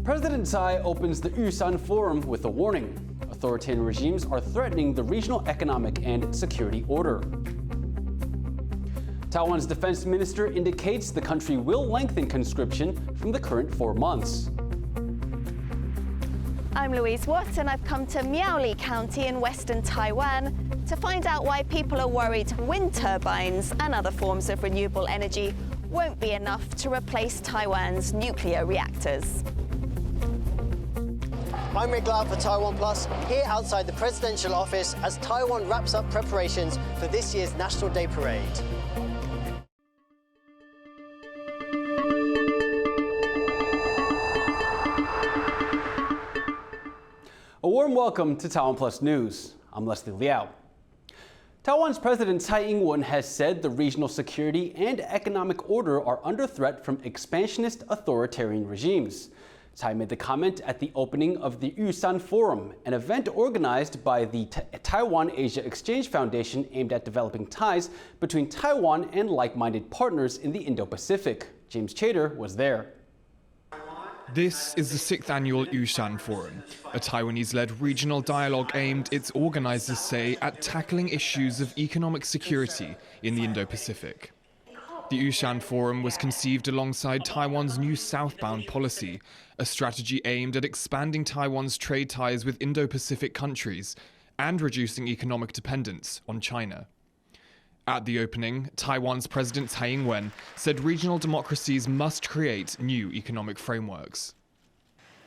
President Tsai opens the Yushan Forum with a warning. Authoritarian regimes are threatening the regional economic and security order. Taiwan's defense minister indicates the country will lengthen conscription from the current 4 months. I'm Louise Watt, and I've come to Miaoli County in western Taiwan to find out why people are worried wind turbines and other forms of renewable energy won't be enough to replace Taiwan's nuclear reactors. I'm Rick Liao for TaiwanPlus, here outside the presidential office as Taiwan wraps up preparations for this year's National Day Parade. A warm welcome to TaiwanPlus News. I'm Leslie Liao. Taiwan's President Tsai Ing-wen has said the regional security and economic order are under threat from expansionist authoritarian regimes. Tsai made the comment at the opening of the Yushan Forum, an event organized by the Taiwan Asia Exchange Foundation aimed at developing ties between Taiwan and like-minded partners in the Indo-Pacific. James Chater was there. This is the 6th annual Yushan Forum, a Taiwanese-led regional dialogue aimed, its organizers say, at tackling issues of economic security in the Indo-Pacific. The Yushan Forum was conceived alongside Taiwan's new southbound policy, a strategy aimed at expanding Taiwan's trade ties with Indo-Pacific countries and reducing economic dependence on China. At the opening, Taiwan's President Tsai Ing-wen said regional democracies must create new economic frameworks.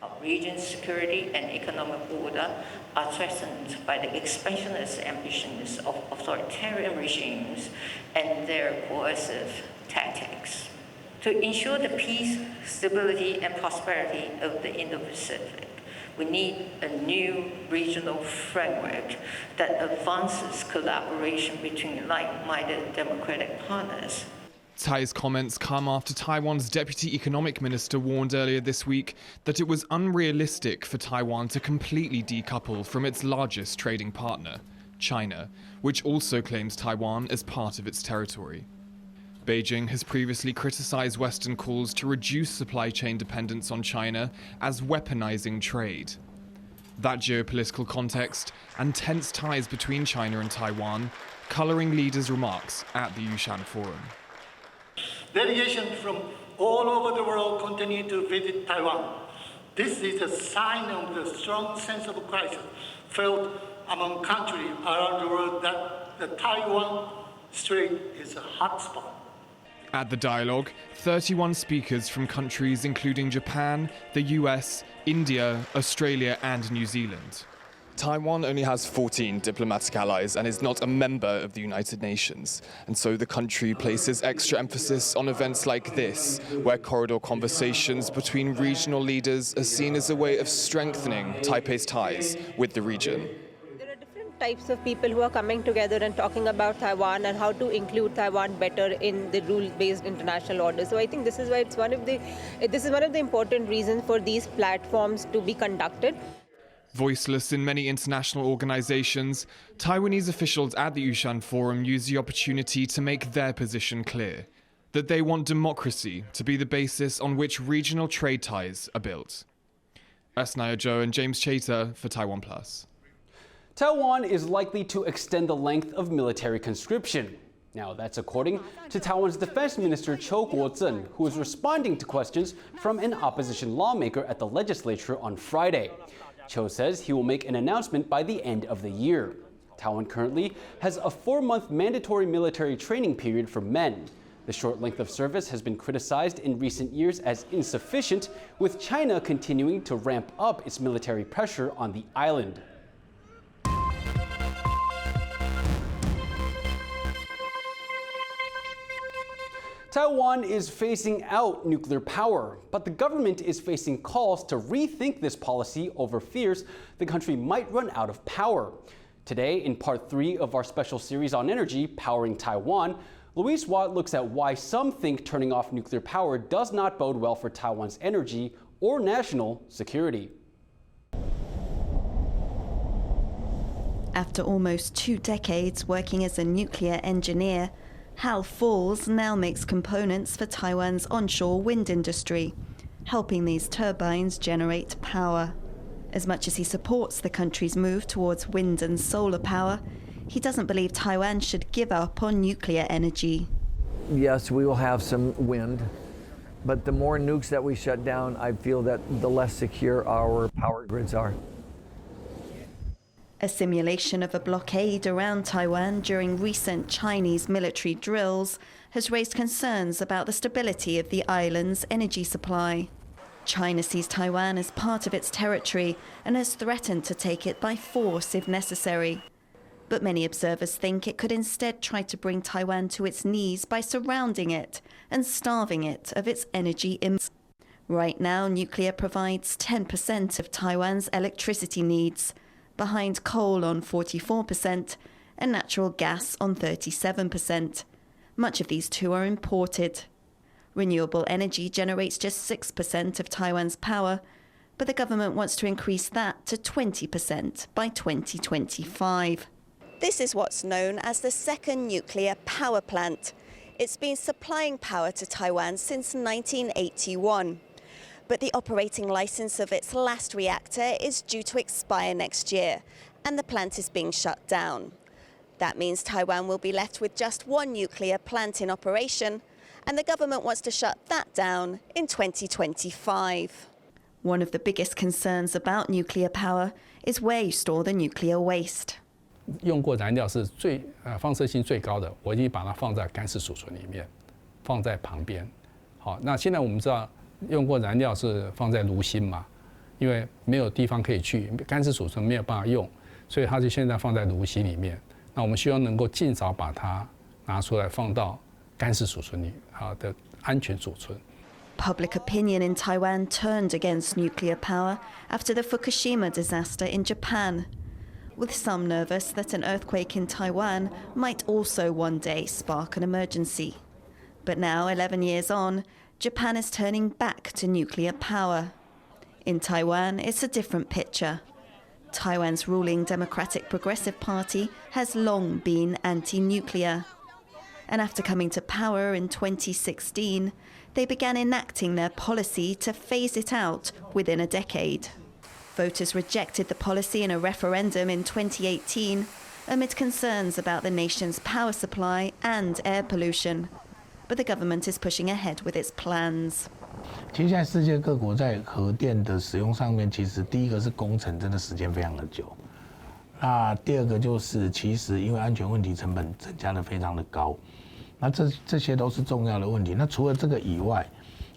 Our region's security and economic order are threatened by the expansionist ambitions of authoritarian regimes and their coercive tactics. To ensure the peace, stability, and prosperity of the Indo-Pacific, we need a new regional framework that advances collaboration between like-minded democratic partners. Tsai's comments come after Taiwan's Deputy Economic Minister warned earlier this week that it was unrealistic for Taiwan to completely decouple from its largest trading partner, China, which also claims Taiwan as part of its territory. Beijing has previously criticized Western calls to reduce supply chain dependence on China as weaponizing trade. That geopolitical context and tense ties between China and Taiwan coloring leaders' remarks at the Yushan Forum. Delegations from all over the world continue to visit Taiwan. This is a sign of the strong sense of crisis felt among countries around the world that the Taiwan Strait is a hotspot. At the dialogue, 31 speakers from countries including Japan, the US, India, Australia and New Zealand. Taiwan only has 14 diplomatic allies and is not a member of the United Nations. And so the country places extra emphasis on events like this, where corridor conversations between regional leaders are seen as a way of strengthening Taipei's ties with the region. Types of people who are coming together and talking about Taiwan and how to include Taiwan better in the rule-based international order. So I think this is why this is one of the important reasons for these platforms to be conducted. Voiceless in many international organizations, Taiwanese officials at the Yushan Forum use the opportunity to make their position clear, that they want democracy to be the basis on which regional trade ties are built. Esnaya Zhou and James Chater for TaiwanPlus. Taiwan is likely to extend the length of military conscription. Now, that's according to Taiwan's Defense Minister Chiu Kuo-zhen, who is responding to questions from an opposition lawmaker at the legislature on Friday. Chiu says he will make an announcement by the end of the year. Taiwan currently has a 4-month mandatory military training period for men. The short length of service has been criticized in recent years as insufficient, with China continuing to ramp up its military pressure on the island. Taiwan is phasing out nuclear power, but the government is facing calls to rethink this policy over fears the country might run out of power. Today, in part 3 of our special series on energy, Powering Taiwan, Louise Watt looks at why some think turning off nuclear power does not bode well for Taiwan's energy or national security. After almost 2 decades working as a nuclear engineer, Hal Falls now makes components for Taiwan's onshore wind industry, helping these turbines generate power. As much as he supports the country's move towards wind and solar power, he doesn't believe Taiwan should give up on nuclear energy. Yes, we will have some wind, but the more nukes that we shut down, I feel that the less secure our power grids are. A simulation of a blockade around Taiwan during recent Chinese military drills has raised concerns about the stability of the island's energy supply. China sees Taiwan as part of its territory and has threatened to take it by force if necessary. But many observers think it could instead try to bring Taiwan to its knees by surrounding it and starving it of its energy. Right now, nuclear provides 10% of Taiwan's electricity needs, behind coal on 44% and natural gas on 37%. Much of these two are imported. Renewable energy generates just 6% of Taiwan's power, but the government wants to increase that to 20% by 2025. This is what's known as the second nuclear power plant. It's been supplying power to Taiwan since 1981. But the operating license of its last reactor is due to expire next year, and the plant is being shut down. That means Taiwan will be left with just one nuclear plant in operation, and the government wants to shut that down in 2025. One of the biggest concerns about nuclear power is where you store the nuclear waste. 用过燃料是放射性最高的，我已经把它放在干式储存里面，放在旁边。好，那现在我们知道用过燃料是放在炉心嘛，因为没有地方可以去，干式储存没有办法用，所以它就现在放在炉心里面。那我们希望能够尽早把它拿出来放到干式储存里的安全储存。Public opinion in Taiwan turned against nuclear power after the Fukushima disaster in Japan, with some nervous that an earthquake in Taiwan might also one day spark an emergency. But now, 11 years on, Japan is turning back to nuclear power. In Taiwan, it's a different picture. Taiwan's ruling Democratic Progressive Party has long been anti-nuclear. And after coming to power in 2016, they began enacting their policy to phase it out within a decade. Voters rejected the policy in a referendum in 2018 amid concerns about the nation's power supply and air pollution. But the government is pushing ahead with its plans. 其实现在世界各国在核电的使用上面，其实第一个是工程真的时间非常的久，那第二个就是其实因为安全问题成本增加的非常的高，那这些都是重要的问题。那除了这个以外，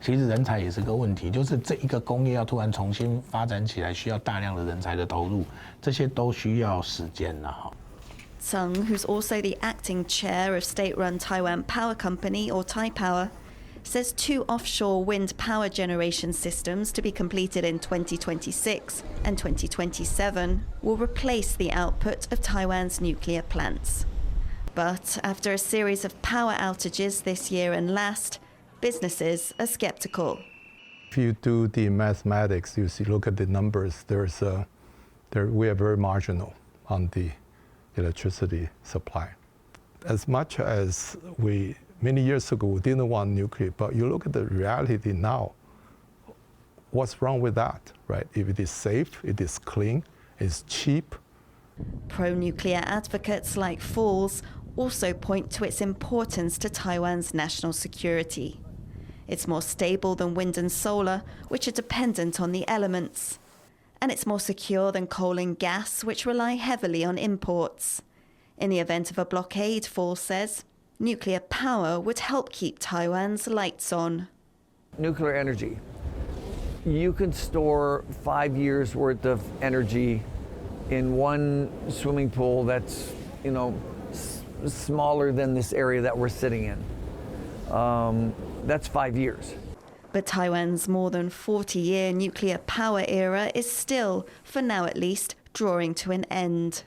其实人才也是个问题，就是这一个工业要突然重新发展起来，需要大量的人才的投入，这些都需要时间啦。Tsung, who's also the acting chair of state-run Taiwan Power Company, or Taipower, says 2 offshore wind power generation systems to be completed in 2026 and 2027 will replace the output of Taiwan's nuclear plants. But after a series of power outages this year and last, businesses are skeptical. If you do the mathematics, you see, look at the numbers, we are very marginal on the electricity supply. As much as many years ago, we didn't want nuclear, but you look at the reality now, what's wrong with that, right? If it is safe, it is clean, it's cheap. Pro-nuclear advocates like Falls also point to its importance to Taiwan's national security. It's more stable than wind and solar, which are dependent on the elements. And it's more secure than coal and gas, which rely heavily on imports. In the event of a blockade, Falls says, nuclear power would help keep Taiwan's lights on. Nuclear energy. You can store 5 years worth of energy in one swimming pool that's, smaller than this area that we're sitting in. That's 5 years. But Taiwan's more than 40-year nuclear power era is still, for now at least, drawing to an end.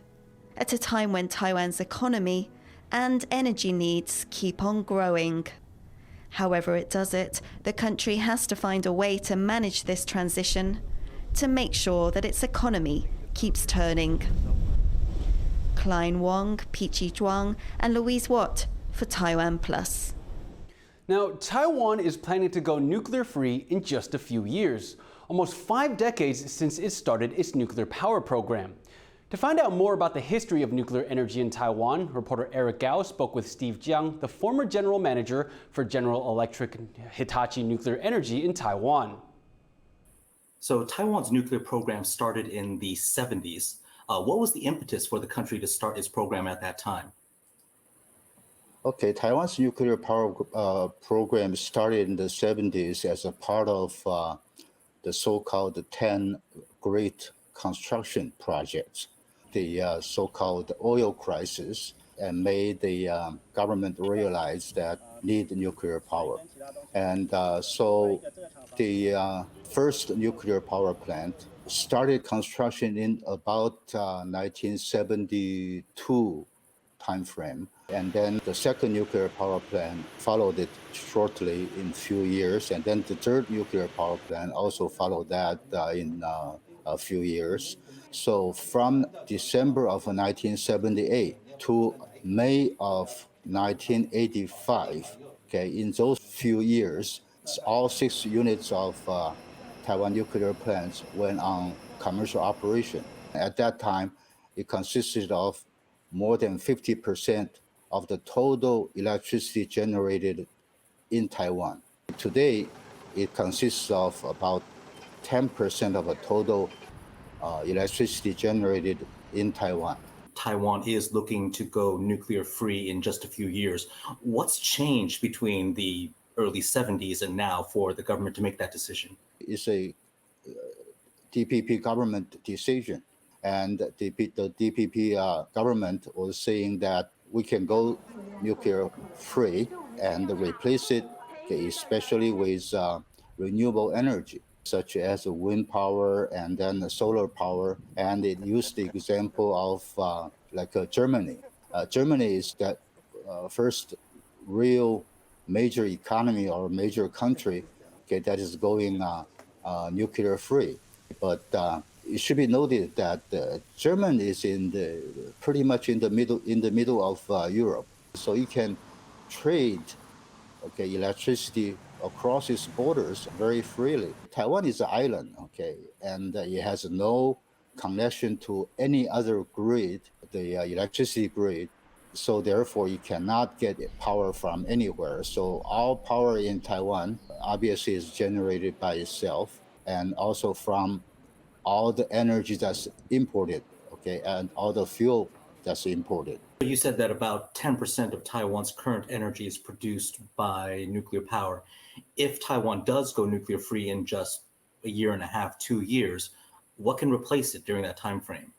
At a time when Taiwan's economy and energy needs keep on growing. However it does it, the country has to find a way to manage this transition, to make sure that its economy keeps turning. Klein Wong, Pichi Zhuang and Louise Watt, for TaiwanPlus. Now, Taiwan is planning to go nuclear-free in just a few years, almost 5 decades since it started its nuclear power program. To find out more about the history of nuclear energy in Taiwan, reporter Eric Liao spoke with Steve Jiang, the former general manager for General Electric Hitachi Nuclear Energy in Taiwan. So Taiwan's nuclear program started in the 70s. What was the impetus for the country to start its program at that time? Okay, Taiwan's nuclear power program started in the 70s as a part of the so-called 10 Great Construction projects, the so-called oil crisis, and made the government realize that need nuclear power. And so the first nuclear power plant started construction in about 1972 timeframe. And then the second nuclear power plant followed it shortly in a few years. And then the third nuclear power plant also followed that in a few years. So from December of 1978 to May of 1985, okay, in those few years, all 6 units of Taiwan nuclear plants went on commercial operation. At that time, it consisted of more than 50% of the total electricity generated in Taiwan. Today, it consists of about 10% of the total electricity generated in Taiwan. Taiwan is looking to go nuclear free in just a few years. What's changed between the early 70s and now for the government to make that decision? It's a DPP government decision. And the DPP government was saying that we can go nuclear free and replace it, okay, especially with renewable energy, such as wind power and then solar power. And it used the example of Germany. Germany is the first real major economy or major country, okay, that is going nuclear free. But it should be noted that Germany is pretty much in the middle of Europe, so you can trade, okay, electricity across its borders very freely. Taiwan is an island, okay, and it has no connection to any other grid, the electricity grid. So therefore, you cannot get power from anywhere. So all power in Taiwan obviously is generated by itself, and also from all the energy that's imported, okay, and all the fuel that's imported. You said that about 10% of Taiwan's current energy is produced by nuclear power. If Taiwan does go nuclear free in just a year and a half, 2 years, what can replace it during that time frame?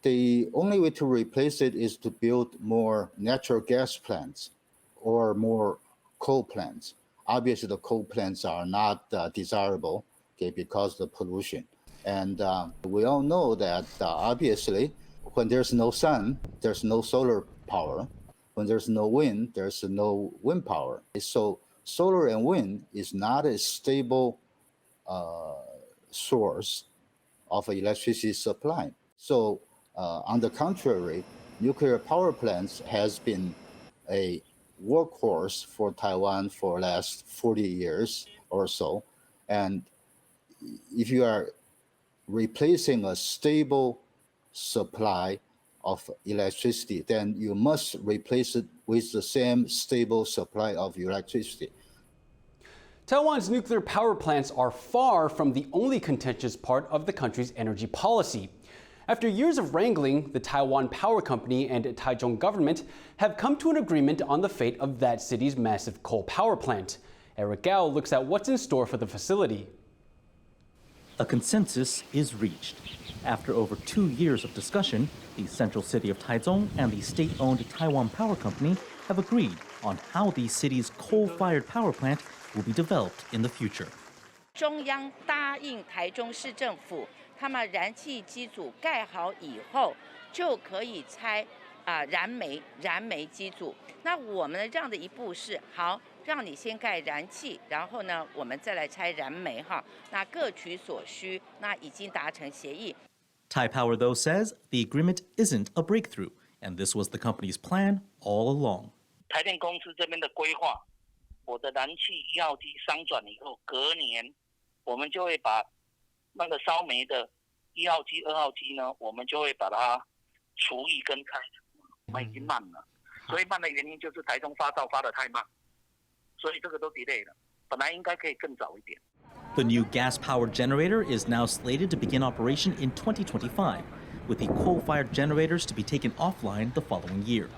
The only way to replace it is to build more natural gas plants or more coal plants. Obviously, the coal plants are not desirable, okay, because of the pollution. And we all know that obviously, when there's no sun, there's no solar power. When there's no wind, there's no wind power. So solar and wind is not a stable source of electricity supply. So on the contrary, nuclear power plants has been a workhorse for Taiwan for the last 40 years or so. And if you are replacing a stable supply of electricity, then you must replace it with the same stable supply of electricity. Taiwan's nuclear power plants are far from the only contentious part of the country's energy policy. After years of wrangling, the Taiwan Power Company and Taichung government have come to an agreement on the fate of that city's massive coal power plant. Eric Liao looks at what's in store for the facility. A consensus is reached. After over 2 years of discussion, the central city of Taichung and the state-owned Taiwan Power Company have agreed on how the city's coal-fired power plant will be developed in the future. 中央答应台中市政府，他们燃气机组盖好以后，就可以拆燃煤机组。那我们的这样的一步是好。 让你先盖燃气，然后呢，我们再来拆燃煤哈。那各取所需，那已经达成协议。Taipower though says the agreement isn't a breakthrough, and this was the company's plan all along. 台电公司这边的规划，我的燃气1号机商转以后，隔年我们就会把那个烧煤的1号机、2号机呢，我们就会把它除役跟拆除。我们已经慢了，所以慢的原因就是台中发照发得太慢，所以这个都 delay 了。本来应该可以更早一点。The new gas-powered generator is now slated to begin operation in 2025, with the coal-fired generators to be taken offline the following year.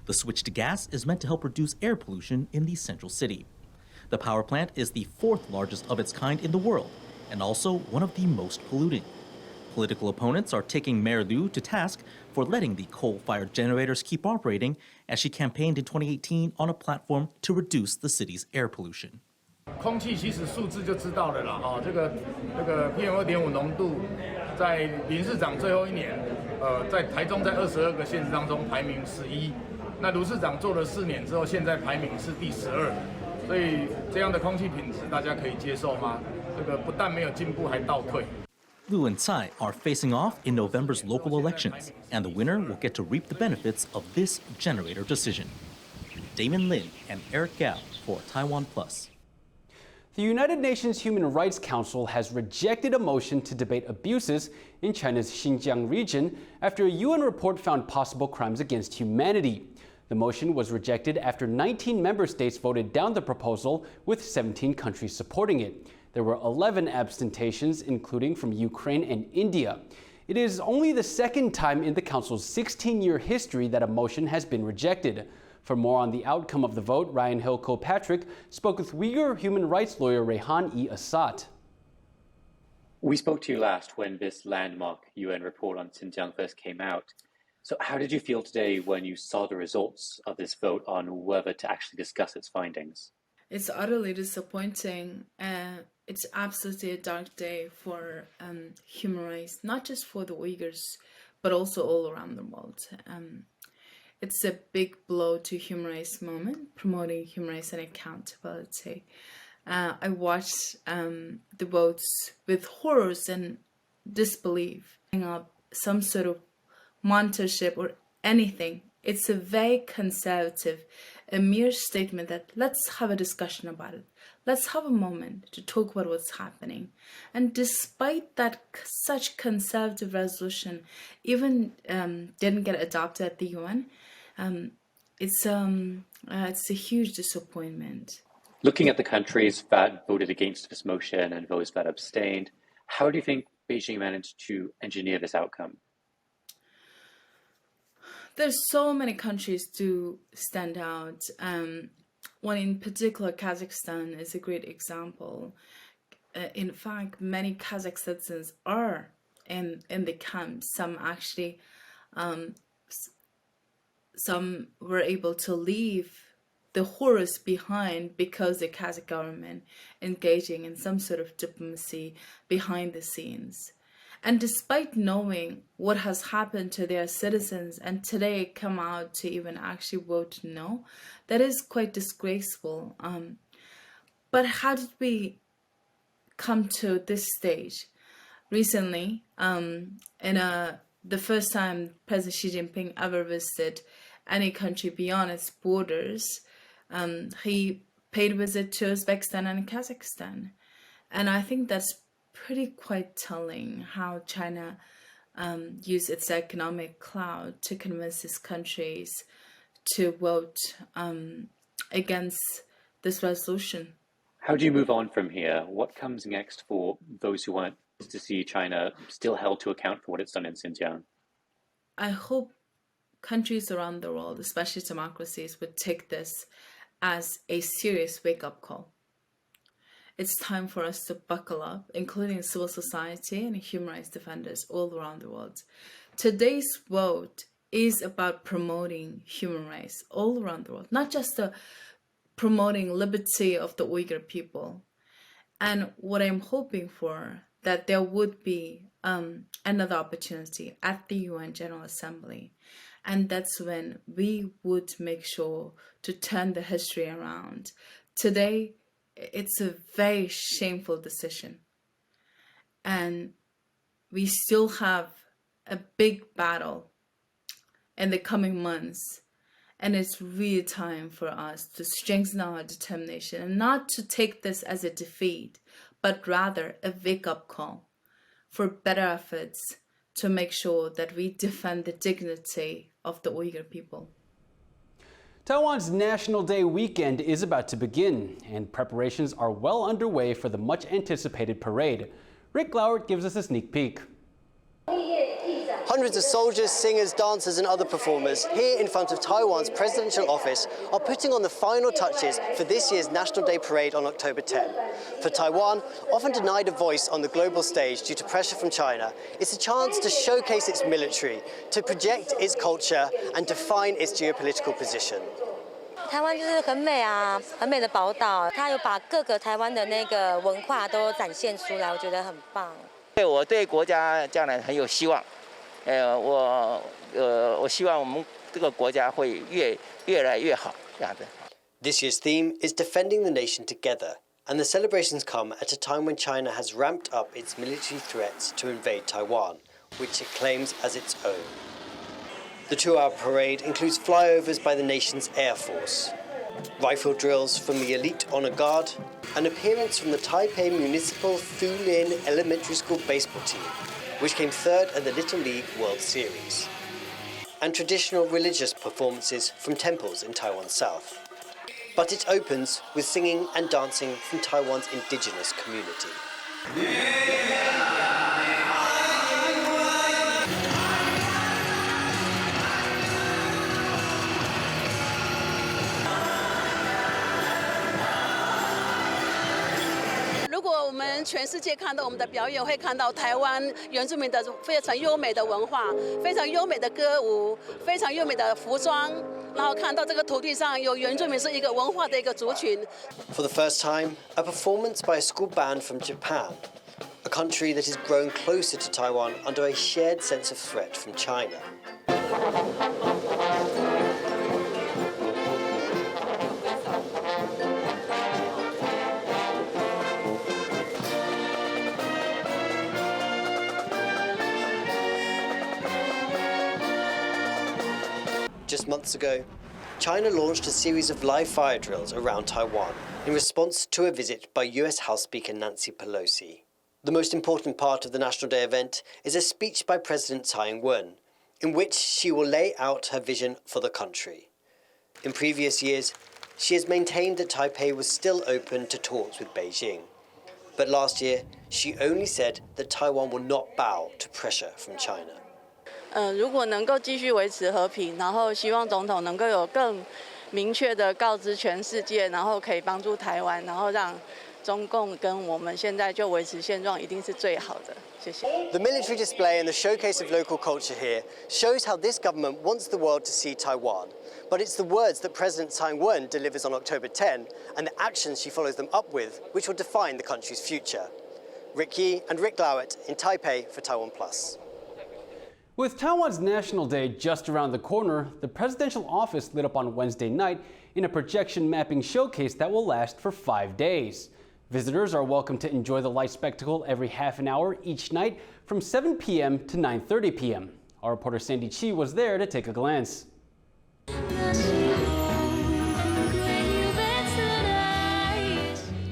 The switch to gas is meant to help reduce air pollution in the central city. The power plant is the 4th largest of its kind in the world, and also one of the most polluting. Political opponents are taking Mayor Liu to task for letting the coal-fired generators keep operating, as she campaigned in 2018 on a platform to reduce the city's air pollution. 空气其实数字就知道了啦，这个PM2.5浓度在林市长最后一年，在台中在22个县市当中排名11，那卢市长做了4年之后，现在排名是第12，所以这样的空气品质大家可以接受吗？这个不但没有进步，还倒退。Liu and Tsai are facing off in November's local elections, and the winner will get to reap the benefits of this generator decision. Damon Lin and Eric Gao for TaiwanPlus. The United Nations Human Rights Council has rejected a motion to debate abuses in China's Xinjiang region after a UN report found possible crimes against humanity. The motion was rejected after 19 member states voted down the proposal, with 17 countries supporting it. There were 11 abstentions, including from Ukraine and India. It is only the second time in the Council's 16-year history that a motion has been rejected. For more on the outcome of the vote, Ryan Hill Kilpatrick spoke with Uyghur human rights lawyer Rehan E. Assad. We spoke to you last when this landmark UN report on Xinjiang first came out. So how did you feel today when you saw the results of this vote on whether to actually discuss its findings? It's utterly disappointing. It's absolutely a dark day for human rights, not just for the Uyghurs, but also all around the world. It's a big blow to human rights movement, promoting human rights and accountability. I watched the votes with horrors and disbelief. Some sort of mentorship or anything. It's a very conservative, a mere statement that let's have a discussion about it. Let's have a moment to talk about what's happening. And despite that, such conservative resolution even didn't get adopted at the UN. It's a huge disappointment. Looking at the countries that voted against this motion and those that abstained, how do you think Beijing managed to engineer this outcome? There's so many countries to stand out. One in particular, Kazakhstan, is a great example. In fact, many Kazakh citizens are in the camp. Some actually, some were able to leave the horrors behind because the Kazakh government engaging in some sort of diplomacy behind the scenes. And despite knowing what has happened to their citizens and today come out to even actually vote no, that is quite disgraceful. But how did we come to this stage? Recently, the first time President Xi Jinping ever visited any country beyond its borders, he paid a visit to Uzbekistan and Kazakhstan. And I think that's pretty quite telling how China used its economic clout to convince these countries to vote against this resolution. How do you move on from here? What comes next for those who want to see China still held to account for what it's done in Xinjiang? I hope countries around the world, especially democracies, would take this as a serious wake-up call. It's time for us to buckle up, including civil society and human rights defenders all around the world. Today's vote is about promoting human rights all around the world, not just promoting liberty of the Uyghur people. And what I'm hoping for, that there would be another opportunity at the UN General Assembly. And that's when we would make sure to turn the history around. Today, it's a very shameful decision. And we still have a big battle in the coming months And it's really time for us to strengthen our determination and not to take this as a defeat, but rather a wake-up call for better efforts to make sure that we defend the dignity of the Uyghur people. Taiwan's National Day weekend is about to begin, and preparations are well underway for the much-anticipated parade. Rick Liao gives us a sneak peek. Hundreds of soldiers, singers, dancers and other performers here in front of Taiwan's presidential office are putting on the final touches for this year's National Day parade on October 10. For Taiwan, often denied a voice on the global stage due to pressure from China, it's a chance to showcase its military, to project its culture and define its geopolitical position. 台湾就是很美啊，很美的宝岛，它有把各个台湾的那个文化都展现出来，我觉得很棒。我对国家将来很有希望。我希望我们这个国家会越来越好，这样子。This year's theme is defending the nation together, and the celebrations come at a time when China has ramped up its military threats to invade Taiwan, which it claims as its own. The 2-hour parade includes flyovers by the nation's Air Force, rifle drills from the elite honor guard, an appearance from the Taipei Municipal Fulin Elementary School baseball team, which came third at the Little League World Series, and traditional religious performances from temples in Taiwan's south. But it opens with singing and dancing from Taiwan's indigenous community.我们全世界看到我们的表演，会看到台湾原住民的非常优美的文化，非常优美的歌舞，非常优美的服装，然后看到这个土地上有原住民是一个文化的一个族群。For the first time, a performance by a school band from Japan, a country that has grown closer to Taiwan under a shared sense of threat from China. Just months ago, China launched a series of live fire drills around Taiwan in response to a visit by US House Speaker Nancy Pelosi. The most important part of the National Day event is a speech by President Tsai Ing-wen, in which she will lay out her vision for the country. In previous years, she has maintained that Taipei was still open to talks with Beijing. But last year, she only said that Taiwan will not bow to pressure from China. 如果能够继续维持和平，然后希望总统能够有更明确的告知全世界，然后可以帮助台湾，然后让中共跟我们现在就维持现状，一定是最好的。谢谢。The military display and the showcase of local culture here shows how this government wants the world to see Taiwan. But it's the words that President Tsai Ing-wen delivers on October 10 and the actions she follows them up with which will define the country's future. Rick Yi and Rick Liao in Taipei for TaiwanPlus. With Taiwan's National Day just around the corner, the presidential office lit up on Wednesday night in a projection mapping showcase that will last for 5 days. Visitors are welcome to enjoy the light spectacle every half an hour each night from 7 p.m. to 9:30 p.m. Our reporter Sandy Chi was there to take a glance.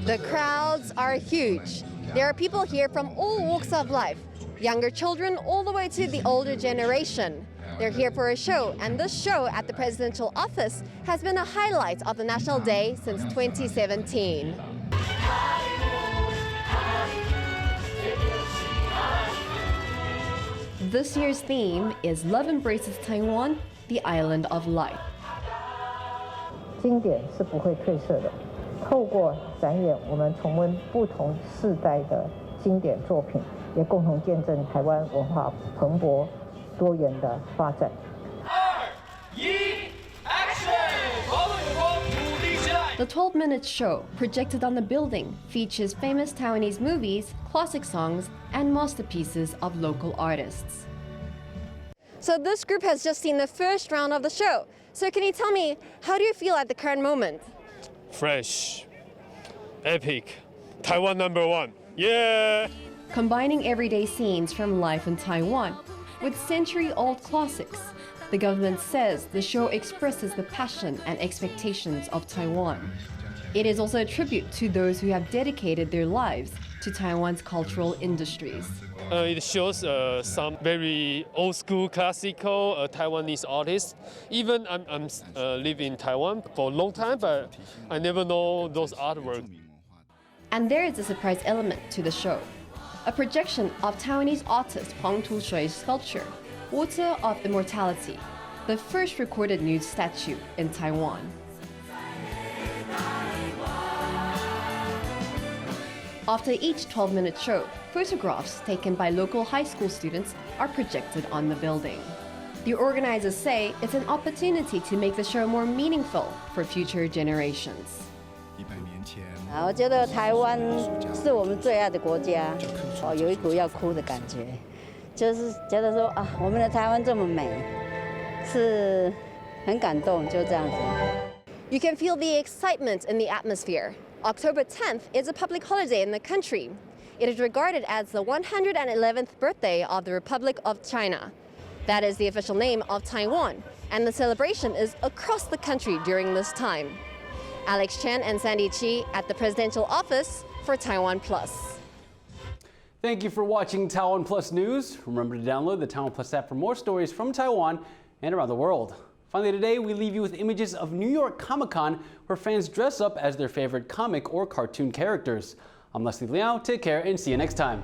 The crowds are huge. There are people here from all walks of life. Younger children all the way to the older generation. They're here for a show, and this show at the presidential office has been a highlight of the National Day since 2017. This year's theme is Love Embraces Taiwan, the Island of Light. 经典是不会褪色的。透过展演，我们重温不同世代的经典作品。 也共同见证台湾文化蓬勃多元的发展。The 12-minute show, projected on the building, features famous Taiwanese movies, classic songs, and masterpieces of local artists. So this group has just seen the first round of the show. So can you tell me, how do you feel at the current moment? Fresh, epic, Taiwan #1, yeah! Combining everyday scenes from life in Taiwan with century-old classics, The government says the show expresses the passion and expectations of Taiwan. It is also a tribute to those who have dedicated their lives to Taiwan's cultural industries. It shows some very old school classical Taiwanese artists. Even I'm live in Taiwan for a long time, but I never know those artworks. And there is a surprise element to the show. A projection of Taiwanese artist Huang Tushui's sculpture, Water of Immortality, the first recorded nude statue in Taiwan. After each 12-minute show, photographs taken by local high school students are projected on the building. The organizers say it's an opportunity to make the show more meaningful for future generations. 我觉得台湾是我们最爱的国家，有一股要哭的感觉，就是觉得说啊，我们的台湾这么美，是很感动，就这样子。You can feel the excitement in the atmosphere. October 10th is a public holiday in the country. It is regarded as the 111th birthday of the Republic of China. That is the official name of Taiwan, and the celebration is across the country during this time. Alex Chen and Sandy Chi at the Presidential Office for TaiwanPlus. Thank you for watching TaiwanPlus News. Remember to download the TaiwanPlus app for more stories from Taiwan and around the world. Finally today, we leave you with images of New York Comic-Con, where fans dress up as their favorite comic or cartoon characters. I'm Liao. Take care and see you next time.